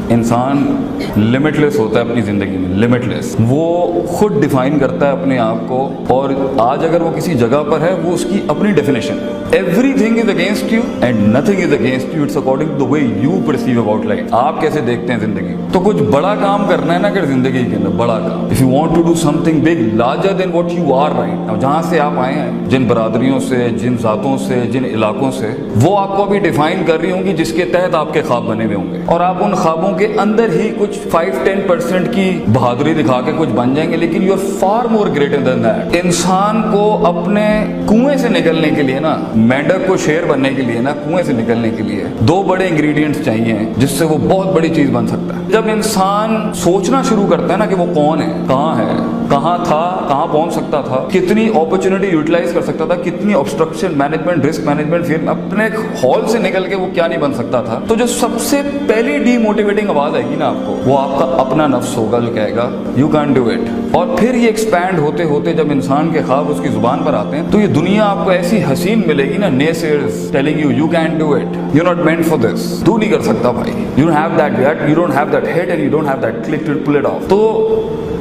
انسان لمٹلیس ہوتا ہے اپنی زندگی میں, لمٹلیس. وہ خود ڈیفائن کرتا ہے اپنے آپ کو, اور آج اگر وہ کسی جگہ پر ہے وہ اس کی اپنی definition. Everything is against you and nothing is against you, it's according to the way you perceive about life. آپ کیسے دیکھتے ہیں زندگی. تو کچھ بڑا کام کرنا ہے نا اگر زندگی کے اندر, بڑا کام. If you want to do something big larger than what you are right now, جہاں سے آپ آئے ہیں, جن برادریوں سے, جن ذاتوں سے, جن علاقوں سے, وہ آپ کو ابھی ڈیفائن کر رہی ہوں گی, جس کے تحت آپ کے خواب بنے ہوئے ہوں گے. اور آپ ان خوابوں کے اندر ہی کچھ 5-10% کی بہادری دکھا کے کچھ بن جائیں گے, لیکن you are far more greater than that. انسان کو اپنے کنویں سے نکلنے کے لیے نا, مینڈک کو شیر بننے کے لیے نا, کنویں سے نکلنے کے لیے 2 بڑے انگریڈینٹس چاہیے جس سے وہ بہت بڑی چیز بن سکتا ہے. جب انسان سوچنا شروع کرتا ہے نا کہ وہ کون ہے, کہاں تھا, کہاں پہنچ سکتا تھا, کتنی اپرچونٹی یوٹیلائز کر سکتا تھا, کتنی آبسٹرکشن مینجمنٹ, رسک مینجمنٹ, پھر اپنے ہال سے نکل کے وہ کیا نہیں بن سکتا تھا. تو جو سب سے پہلی ڈی موٹیویٹنگ آواز آئے گی نا آپ کو, وہ آپ کا اپنا نفس ہوگا جو کہے گا یو کین ڈو اٹ. اور پھر یہ ایکسپینڈ ہوتے ہوتے جب انسان کے خواب اس کی زبان پر آتے ہیں تو یہ دنیا آپ کو ایسی حسین ملے گی نا, naysayers telling you you can do it, you not meant for this, تو نہیں کر سکتا بھائی, you don't have that gut, you don't have that head and you don't have that click to pull it off. تو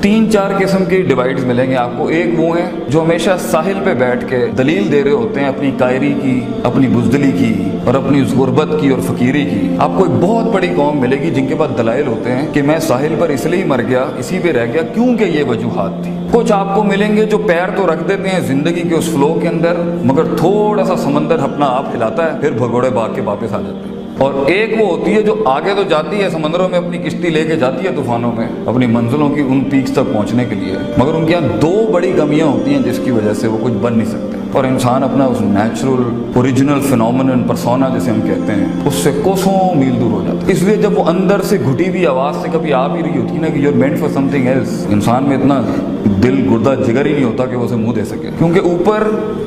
3-4 قسم کی divides ملیں گے آپ کو. ایک وہ ہیں جو ہمیشہ ساحل پہ بیٹھ کے دلیل دے رہے ہوتے ہیں اپنی قائری کی, اپنی بزدلی کی, اور اپنی اس غربت کی اور فقیری کی. آپ کو ایک بہت بڑی قوم ملے گی جن کے پاس دلائل ہوتے ہیں کہ میں ساحل پر اس لیے مر گیا, اسی پہ رہ گیا کیونکہ یہ وجوہات تھی. کچھ آپ کو ملیں گے جو پیر تو رکھ دیتے ہیں زندگی کے اس فلو کے اندر, مگر تھوڑا سا سمندر اپنا آپ ہلاتا ہے, پھر بھگوڑے بھاگ کے واپس آ جاتے ہیں. اور ایک وہ ہوتی ہے جو آگے تو جاتی ہے سمندروں میں, اپنی کشتی لے کے جاتی ہے طوفانوں میں اپنی منزلوں کی ان پیکس تک پہنچنے کے لیے, مگر ان کے یہاں 2 بڑی کمیاں ہوتی ہیں جس کی وجہ سے وہ کچھ بن نہیں سکتے. اور انسان اپنا اس نیچرل اوریجنل فینومینن پرسونا جسے ہم کہتے ہیں, اس سے کوسوں میل دور ہو جاتا ہے. اس لیے جب وہ اندر سے گھٹی ہوئی آواز سے کبھی آ بھی رہی ہوتی ہے نا کہ you are meant for something else, انسان میں اتنا دل گردہ جگر ہی نہیں ہوتا کہ وہ اسے منہ دے سکے, کیونکہ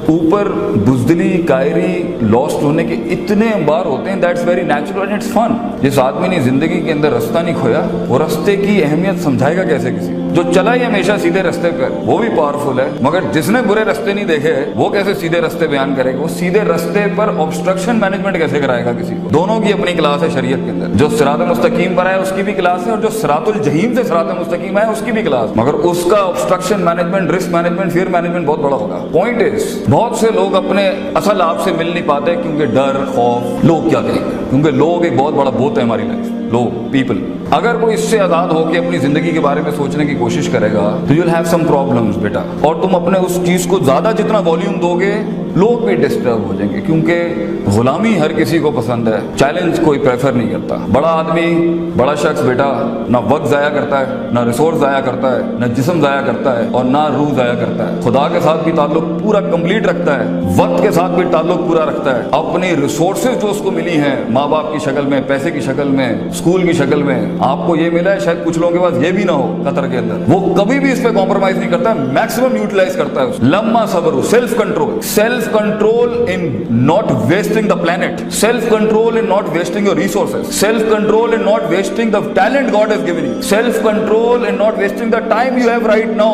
اوپر بزدلی, قائری, لاسٹ ہونے کے اتنے انبار ہوتے ہیں. That's very natural and it's fun. جس آدمی نے زندگی کے اندر رستہ نہیں کھویا, وہ رستے کی اہمیت سمجھائے گا کیسے کسی. جو چلا ہی ہمیشہ سیدھے رستے پر وہ بھی پاورفل ہے, مگر جس نے برے رستے نہیں دیکھے وہ کیسے سیدھے رستے بیان کرے گا. وہ سیدھے رستے پر آبسٹرکشن مینجمنٹ کیسے کرائے گا کسی کو. دونوں کی اپنی کلاس ہے شریعت کے اندر. جو صراط مستقیم پر ہے اس کی بھی کلاس ہے, اور جو صراط الجحیم سے صراط مستقیم ہے اس کی بھی کلاس, مگر اس کا obstruction management, risk management, fear management بہت بڑا ہوگا. پوائنٹ از بہت سے لوگ اپنے اصل آپ سے مل نہیں پاتے کیونکہ ڈر, خوف, لوگ کیا کہیں گے, کیونکہ لوگ ایک بہت بڑا بوت ہے ہماری لائف. لوگ, پیپل. اگر وہ اس سے آزاد ہو کے اپنی زندگی کے بارے میں سوچنے کی کوشش کرے گا تو you will have some problems بیٹا. اور تم اپنے اس چیز کو زیادہ جتنا والیوم دو گے, لوگ بھی ڈسٹرب ہو جائیں گے, کیونکہ غلامی ہر کسی کو پسند ہے, چیلنج کوئی پریفر نہیں کرتا. بڑا آدمی, بڑا شخص بیٹا نہ وقت ضائع کرتا ہے, نہ ریسورس ضائع کرتا ہے, نہ جسم ضائع کرتا ہے, اور نہ روح ضائع کرتا ہے. خدا کے ساتھ بھی تعلق پورا کمپلیٹ رکھتا ہے, وقت کے ساتھ بھی تعلق پورا رکھتا ہے. اپنی ریسورسز جو اس کو ملی ہیں ماں باپ کی شکل میں, پیسے کی شکل میں, اسکول کی شکل میں, آپ کو یہ ملا ہے, شاید کچھ لوگوں کے پاس یہ بھی نہ ہو قطر کے اندر, وہ کبھی بھی اس پہ کمپرومائز نہیں کرتا, میکسیمم یوٹیلائز کرتا ہے. لمما صبر, self control in not wasting the planet, self control in not wasting your resources, self control in not wasting the talent God has given you, self control in not wasting the time you have right now,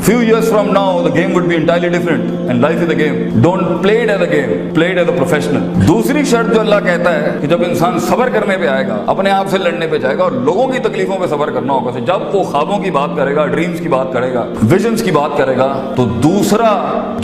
Few years from now the game would be entirely different and life is a game. Don't play it as a game, play it as a professional. دوسری شرط جو اللہ کہتا ہے کہ جب انسان صبر کرنے پہ آئے گا, اپنے آپ سے لڑنے پہ جائے گا اور لوگوں کی تکلیفوں پہ صبر کرنا ہوگا, جب وہ خوابوں کی بات کرے گا, ڈریمز کی بات کرے گا, ویژنز کی بات کرے گا, تو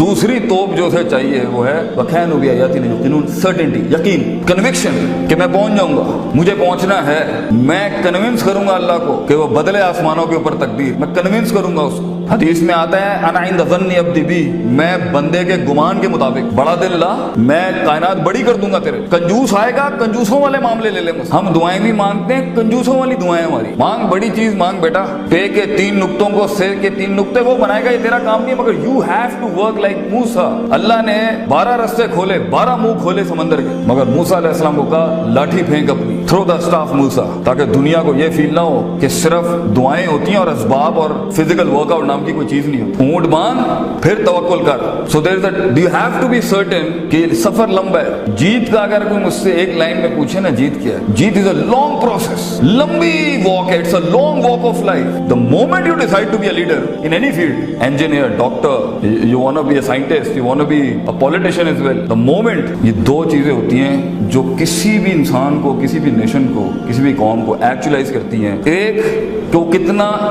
دوسری توپ جو اسے چاہیے وہ ہے وَكَانُوا بِآيَاتِنَا يُوقِنُونَ, سرٹنٹی, یقین, کنوکشن کہ میں پہنچ جاؤں گا, مجھے پہنچنا ہے. میں کنونس کروں گا اللہ کو کہ وہ بدلے آسمانوں کے اوپر تقدیر, میں کنونس کروں گا اس کو. حدیث میں آتا ہے انا عند ظن عبدی بی, میں بندے کے گمان کے مطابق بڑا دل لا, میں کائنات بڑی کر دوں گا تیرے. کنجوس آئے گا, کنجوسوں والے معاملے لے لیں. ہم دعائیں بھی مانگتے ہیں, کنجوسوں والی دعائیں ہماری. مانگ بڑی چیز مانگ بیٹا, پے کے 3 نقطوں کو سے کے 3 نقطے وہ بنائے گا, یہ تیرا کام نہیں ہے, مگر you have to work like Musa. اللہ نے 12 رستے کھولے, 12 منہ کھولے سمندر کے, مگر موسیٰ علیہ السلام کو کہا لاٹھی پھینک اپنی, تھرو دا اسٹاف موسیٰ, تاکہ دنیا کو یہ فیل نہ ہو کہ صرف دعائیں ہوتی ہیں اور اسباب اور فزیکل ورک آؤٹ نام کی کوئی چیز نہیں ہوتی. اونٹ باندھ پھر توکل کر. So there is do you have to be certain کہ سفر لمبا ہے. جیت کا اگر کوئی مجھ سے ایک لائن میں پوچھے نا جیت کیا ہے, جیت از اے لانگ پروسیس, لمبی واک ہے, it's a long walk of life. The moment you decide to be a leader in any field, engineer, doctor, you want to be a scientist, you want to be a politician as well, the moment, یہ 2 چیزیں ہوتی ہیں جو کسی بھی انسان کو, کسی بھی نیشن کو, کسی بھی قوم کو ایکچولائز کرتی ہیں. ایک کہ وہ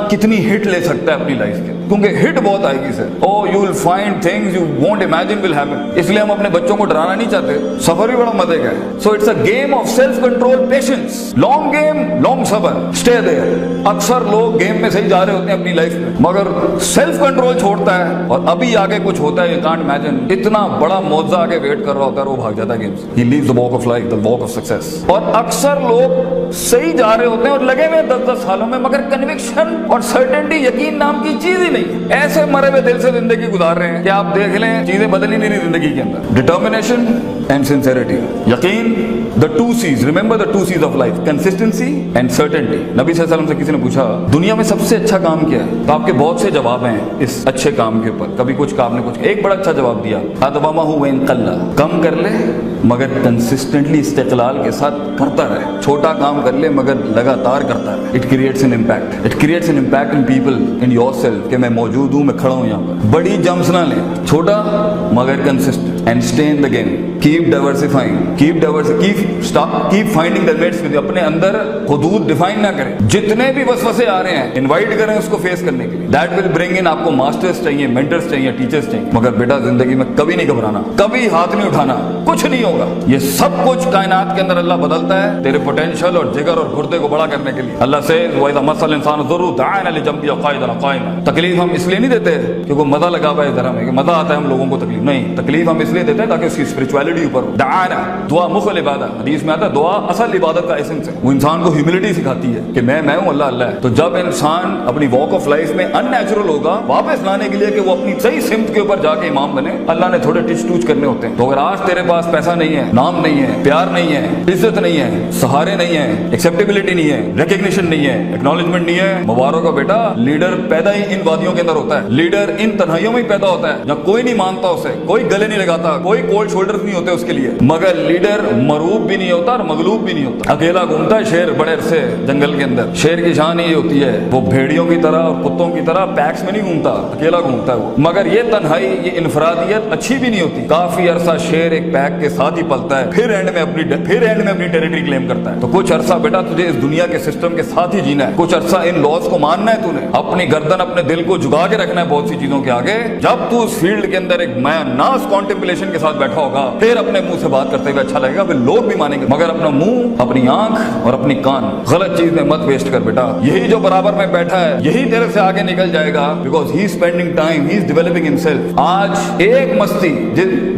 کتنی ہٹ لے سکتا ہے اپنی لائف کے, کیونکہ ہٹ بہت آئے گی sir. Oh you will find things you won't imagine will happen. اس لیے ہم اپنے بچوں کو ڈرانا نہیں چاہتے. سفر بھی بڑا مزے کا ہے. So it's a game of self control, patience, long game, long صبر, اسٹے دیئر. اکثر لوگ گیم میں صحیح جا رہے ہوتے ہیں اپنی لائف میں, مگر سیلف کنٹرول چھوڑتا ہے اور ابھی آگے کچھ ہوتا ہے, یو کانٹ امیجن. اتنا بڑا معجزہ آگے ویٹ کر رہا ہوتا ہے, وہ بھاگ جاتا ہے گیم سے. He leaves the walk of life, the walk of success. اور اکثر لوگ صحیح جا رہے ہوتے ہیں اور لگے ہوئے 10 سالوں میں, مگر کنوکشن اور سرٹنٹی, یقین نام کی چیز ہی نہیں. ایسے مرے ہوئے دل سے زندگی گزار رہے ہیں کہ آپ دیکھ لیں چیزیں بدل ہی نہیں رہی زندگی کے اندر. ڈٹرمنیشن اینڈ سنسیئرٹی, یقین, the 2 C's. remember the 2 C's of life, consistency and certainty. نبی صلی اللہ علیہ وسلم سے کسی نے پوچھا دنیا میں سب سے اچھا کام کیا ہے, تو آپ کے بہت سے جواب ہیں اس اچھے کام کے اوپر. کبھی کچھ کام نے کچھ, ایک بڑا اچھا جواب دیا, ادوامہ وان قل, کم کر لے مگر کنسسٹنٹلی, استقلال کے ساتھ کرتا رہے. چھوٹا کام کر لے مگر لگاتار کرتا رہے. It creates an impact, it creates an impact in people, in your self, کہ میں موجود ہوں, میں کھڑا ہوں یہاں پر. بڑی جمپس نہ لیں, چھوٹا مگر consistent, and stay in the game. Keep diversifying, keep finding the mates with. اپنے اندر حدود ڈیفائن نہ کریں. جتنے بھی وسوسے آ رہے ہیں انوائٹ کریں اس کو فیس کرنے کے لیے. دیٹ ول برنگ ان. آپ کو ماسٹرز چاہیے, مینٹرز چاہیے, ٹیچرز چاہیے, مگر بیٹا زندگی میں کبھی نہیں گھبرانا, کبھی ہاتھ نہیں اٹھانا, کچھ نہیں ہوگا. یہ سب کچھ کائنات کے اندر اللہ بدلتا ہے تیرے پوٹینشیل اور جگر اور گردے کو بڑا کرنے کے لیے. اللہ سے وَإِذَا مَسَّ الْإِنسَانَ ضُرٌّ دَعَانَا لِجَنبِهِ قَاعِدًا قَائِمًا. تکلیف ہم اس لیے نہیں دیتے کہ وہ مزہ لگا ہوا ہے ذرا میں, کہ مزہ آتا ہے ہم لوگوں کو تکلیف. نہیں, تکلیف ہم اس لیے دیتے ہیں تاکہ اس کی اسپرچویلٹی اوپر ہو. دعانا, دعا مخل عبادت, حدیث میں آتا ہے دعا اصل عبادت کا ایسنس ہے. وہ انسان کو ہیوملٹی سکھاتی ہے کہ میں ہوں, اللہ اللہ ہے. تو جب انسان اپنی واک آف لائف میں ان نیچرل ہوگا, واپس لانے کے لیے کہ وہ اپنی صحیح سمت کے اوپر جا کے امام بنے, اللہ نے تھوڑے ٹچ ٹوچ کرنے ہوتے ہیں. تو اگر آج تیرے پاس پیسہ نہیں ہے, نام نہیں ہے, پیار نہیں ہے, عزت نہیں ہے, سہارے نہیں ہے, ایکسیپٹیبلٹی نہیں ہے, ریکگنیشن نہیں ہے, ایکنالجمنٹ نہیں ہے, مبارک ہو بیٹا. لیڈر پیدا ہی ان وادیوں کے اندر ہوتا ہے. لیڈر ان تنہائیوں میں ہی پیدا ہوتا ہے, جہاں کوئی نہیں مانتا اسے, کوئی گلے نہیں لگاتا, کوئی کولڈ شولڈر نہیں ہوتے اس کے لیے. مگر لیڈر مروب بھی نہیں ہوتا اور مغلوب بھی نہیں ہوتا. اکیلا گھومتا ہے شیر بڑے عرصے جنگل کے اندر. شیر کی شان یہ ہوتی ہے, وہ بھیڑیوں کی طرح اور کتوں کی طرح پیکس میں نہیں گھومتا, اکیلا گھومتا ہے وہ. مگر یہ تنہائی, یہ انفرادیت اچھی بھی نہیں ہوتی. کافی عرصہ شیر ایک پیک کے ساتھ ہی پلتا ہے, پھر اینڈ میں اپنی ٹیریٹری کلیم کرتا ہے. تو کچھ عرصہ بیٹا تجھے اس دنیا کے سسٹم کے ساتھ ہی جینا ہے, کچھ عرصہ ان لاز کو ماننا ہے, تو نے اپنی گردن, اپنے دل کو جھکا کے رکھنا ہے بہت سی چیزوں کے آگے. جب تو اس فیلڈ کے اندر ایک ناس کانٹمپلیشن کے ساتھ بیٹھا ہوگا, پھر اپنے منہ سے بات کرتے ہوئے اچھا لگے گا, پھر لوگ بھی مانیں گے. مگر اپنا منہ, اپنی آنکھ اور اپنی کان غلط چیز میں مت ویسٹ کر بیٹا. یہی جو برابر میں بیٹھا ہے, یہی تیرے سے آگے نکل جائے گا, because he is spending time, he is developing himself. آج ایک مستی,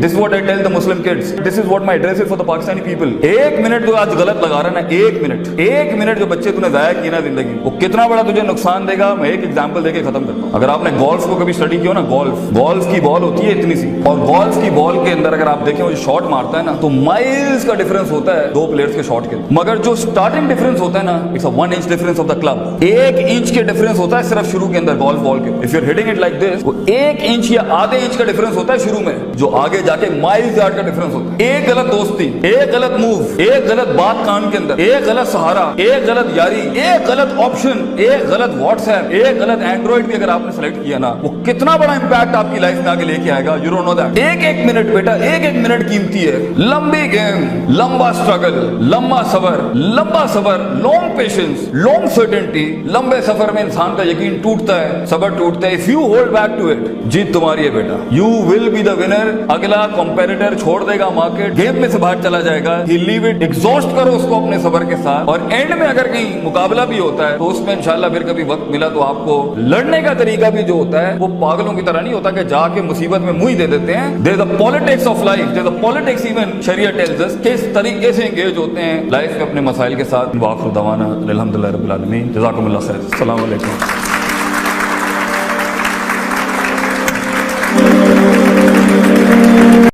this what I tell the Muslim kids, this is what my address is for the Pakistani people. ایک منٹ جو آج غلط لگا رہا ہے نا, ایک منٹ جو بچے تو نے ضائع کیے نا زندگی, وہ کتنا بڑا تجھے نقصان دے گا. میں ایک ایگزامپل دے کے ختم کرتا ہوں. اگر آپ نے گولف کو کبھی اسٹڈی کیا نا, گولف کی بال ہوتی ہے اتنی سی, اور گولف کی بال کے اندر اگر آپ دیکھیں وہ شاٹ مارتا ہے نا, تو مائلز کا ڈفرنس ہوتا ہے دو پلیئرز کے شاٹ کے. مگر جو سٹارٹنگ ڈفرنس ہوتا ہے نا, it's a 1 inch difference of the club. 1 inch کے ڈفرنس ہوتا ہے صرف شروع کے اندر گولف بال کے. If you are hitting it like this, وہ 1 inch یا آدھے انچ کا ڈفرنس ہوتا ہے شروع میں, جو آگے جا کے مائلز یارڈ کا ڈفرنس ہوتا ہے. ایک غلط دوستی, ایک غلط موو, ایک غلط بات کان کے اندر, ایک غلط سہارا, ایک غلط یاری, ایک غلط آپشن, ایک غلط واٹس ایپ, ایک غلط اینڈرائڈ بھی اگر آپ نے سلیکٹ کیا نا, وہ کتنا بڑا امپیکٹ آپ کی لائف میں آگے لے کے آئے گا. You don't know that. ایک منٹ بیٹا, ایک منٹ قیمتی ہے. لمبی گیم, لمبا اسٹرگل, لمبا صبر, لانگ پیشنس, لانگ سرٹنٹی. لمبے سفر میں انسان کا یقین ٹوٹتا ہے, صبر ٹوٹتا ہے. If you hold back to it, جیت تمہاری ہے بیٹا. You will be the winner. اگلا کمپیٹیٹر چھوڑ دے گا مارکیٹ, گیم میں سے باہر چلا جائے گا. ہی لیو اٹ, ایگزاسٹ کرو اس کو اپنے صبر کے ساتھ, اور اینڈ میں اگر کہیں مقابلہ بھی ہوتا ہے تو اس میں انشاءاللہ پھر کبھی وقت ملا تو آپ کو لڑنے کا طریقہ بھی جو ہوتا ہے وہ پاگلوں کی طرح نہیں ہوتا کہ جا کے مصیبت میں منہ دے دیتے ہیں. There is a politics of life, there is a politics even شریعت ٹیلز اس کس طریقے سے انگیج ہوتے ہیں لائف میں اپنے مسائل کے ساتھ. وآخر دعوانا الحمدللہ رب العالمین. جزاکم اللہ خیر. السلام علیکم.